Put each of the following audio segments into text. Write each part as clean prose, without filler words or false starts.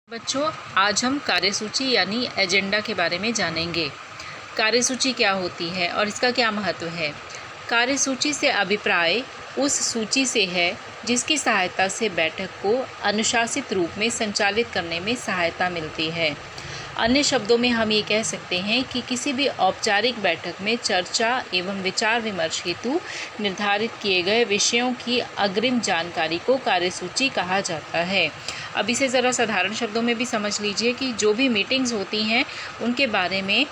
बच्चों, आज हम कार्यसूची यानी एजेंडा के बारे में जानेंगे। कार्यसूची क्या होती है और इसका क्या महत्व है। कार्यसूची से अभिप्राय उस सूची से है जिसकी सहायता से बैठक को अनुशासित रूप में संचालित करने में सहायता मिलती है। अन्य शब्दों में हम ये कह सकते हैं कि किसी भी औपचारिक बैठक में चर्चा एवं विचार विमर्श हेतु निर्धारित किए गए विषयों की अग्रिम जानकारी को कार्यसूची कहा जाता है। अब इसे ज़रा साधारण शब्दों में भी समझ लीजिए कि जो भी मीटिंग्स होती हैं उनके बारे में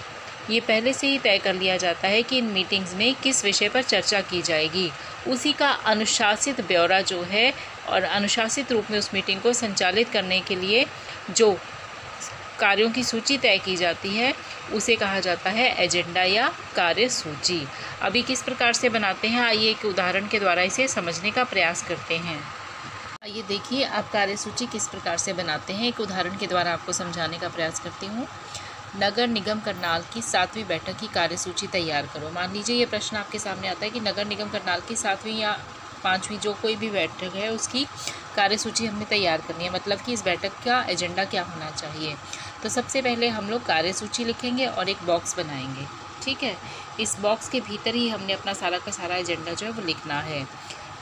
ये पहले से ही तय कर लिया जाता है कि इन मीटिंग्स में किस विषय पर चर्चा की जाएगी। उसी का अनुशासित ब्यौरा जो है और अनुशासित रूप में उस मीटिंग को संचालित करने के लिए जो कार्यों की सूची तय की जाती है उसे कहा जाता है एजेंडा या कार्यसूची। अभी किस प्रकार से बनाते हैं, आइए एक उदाहरण के द्वारा इसे समझने का प्रयास करते हैं। आइए देखिए आप कार्यसूची किस प्रकार से बनाते हैं। एक उदाहरण के द्वारा आपको समझाने का प्रयास करती हूँ। नगर निगम करनाल की 7वीं बैठक की कार्यसूची तैयार करो। मान लीजिए ये प्रश्न आपके सामने आता है कि नगर निगम करनाल की 7वीं या 5वीं जो कोई भी बैठक है उसकी कार्यसूची हमने तैयार करनी है, मतलब कि इस बैठक का एजेंडा क्या होना चाहिए। तो सबसे पहले हम लोग कार्यसूची लिखेंगे और एक बॉक्स बनाएंगे, ठीक है। इस बॉक्स के भीतर ही हमने अपना सारा का सारा एजेंडा जो है वो लिखना है।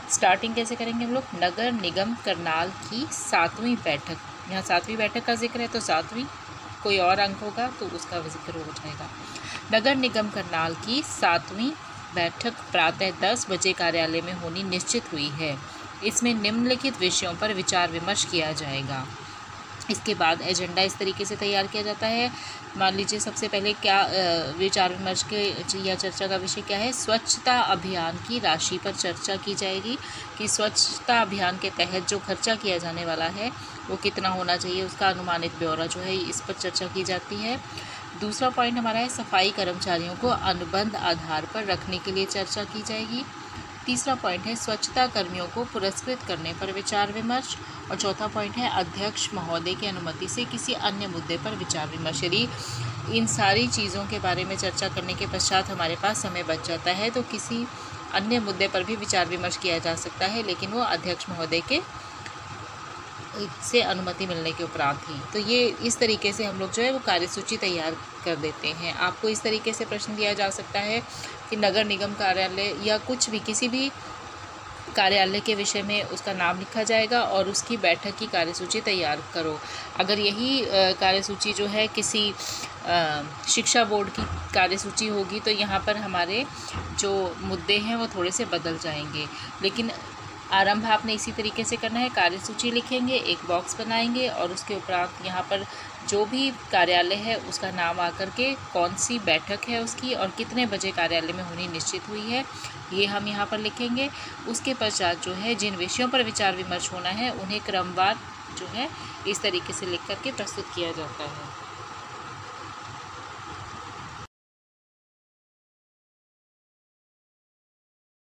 स्टार्टिंग कैसे करेंगे हम लोग, नगर निगम करनाल की 7वीं बैठक। यहाँ 7वीं बैठक का जिक्र है तो 7वीं, कोई और अंक होगा तो उसका जिक्र हो जाएगा। नगर निगम करनाल की 7वीं बैठक प्रातः 10 बजे कार्यालय में होनी निश्चित हुई है। इसमें निम्नलिखित विषयों पर विचार विमर्श किया जाएगा। इसके बाद एजेंडा इस तरीके से तैयार किया जाता है। मान लीजिए सबसे पहले क्या विचार विमर्श के या चर्चा का विषय क्या है, स्वच्छता अभियान की राशि पर चर्चा की जाएगी कि स्वच्छता अभियान के तहत जो खर्चा किया जाने वाला है वो कितना होना चाहिए, उसका अनुमानित ब्यौरा जो है इस पर चर्चा की जाती है। दूसरा पॉइंट हमारा है सफाई कर्मचारियों को अनुबंध आधार पर रखने के लिए चर्चा की जाएगी। तीसरा पॉइंट है स्वच्छता कर्मियों को पुरस्कृत करने पर विचार विमर्श। और चौथा पॉइंट है अध्यक्ष महोदय की अनुमति से किसी अन्य मुद्दे पर विचार विमर्श। यदि इन सारी चीज़ों के बारे में चर्चा करने के पश्चात हमारे पास समय बच जाता है तो किसी अन्य मुद्दे पर भी विचार विमर्श किया जा सकता है, लेकिन वो अध्यक्ष महोदय के से अनुमति मिलने के उपरांत ही। तो ये इस तरीके से हम लोग जो है वो कार्यसूची तैयार कर देते हैं। आपको इस तरीके से प्रश्न दिया जा सकता है कि नगर निगम कार्यालय या कुछ भी किसी भी कार्यालय के विषय में उसका नाम लिखा जाएगा और उसकी बैठक की कार्यसूची तैयार करो। अगर यही कार्यसूची जो है किसी शिक्षा बोर्ड की कार्यसूची होगी तो यहाँ पर हमारे जो मुद्दे हैं वो थोड़े से बदल जाएंगे, लेकिन आरंभ आपने इसी तरीके से करना है। कार्यसूची लिखेंगे, एक बॉक्स बनाएंगे और उसके उपरांत यहाँ पर जो भी कार्यालय है उसका नाम आकर के कौन सी बैठक है उसकी और कितने बजे कार्यालय में होनी निश्चित हुई है ये हम यहाँ पर लिखेंगे। उसके पश्चात जो है जिन विषयों पर विचार विमर्श होना है उन्हें क्रमवार जो है इस तरीके से लिख करके प्रस्तुत किया जाता है।